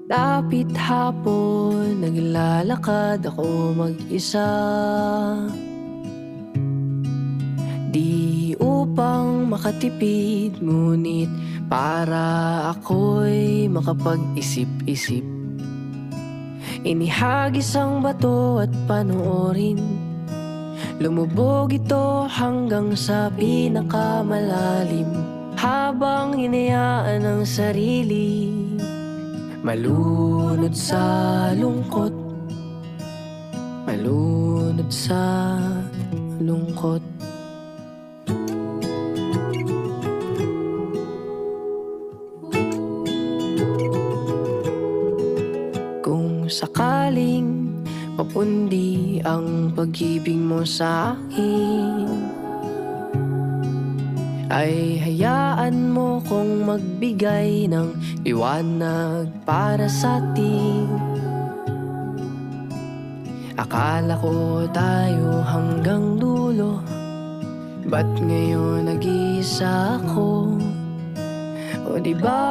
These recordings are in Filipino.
Dapit hapon, naglalakad ako mag-isa. Di upang makatipid, ngunit para ako'y makapag-isip-isip. Inihagis ang bato at panoorin, lumubog ito hanggang sa pinakamalalim. Habang hinayaan ang sarili malunod sa lungkot, malunod sa lungkot. Kung sakaling mapundi ang pag-ibig mo sa akin, ay hayaan mo kong magbigay ng liwanag para sa atin. Akala ko tayo hanggang dulo, ba't ngayon nag-iisa ako? O di ba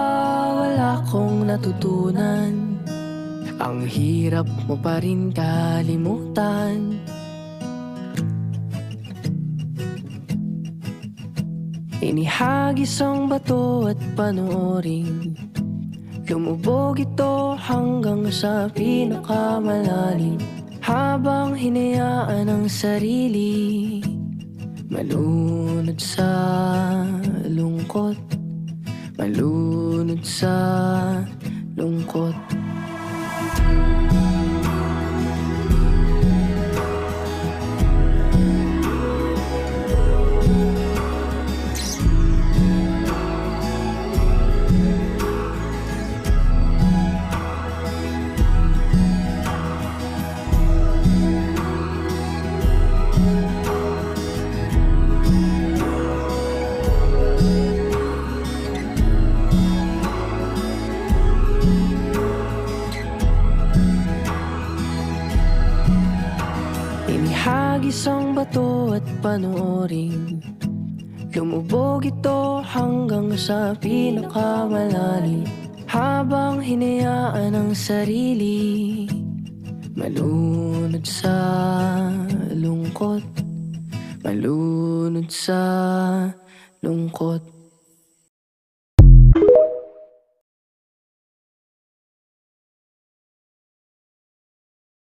wala kong natutunan? Ang hirap mo pa rin kalimutan. Inihagis ang bato at panoorin, lumubog ito hanggang sa pinakamalalim. Habang hinayaan ang sarili malunod sa lungkot, malunod sa lungkot. Inihagis ang bato at panoorin, lumubog ito hanggang sa pinakamalalim. Habang hinayaan ang sarili malunod sa lungkot, malunod sa lungkot.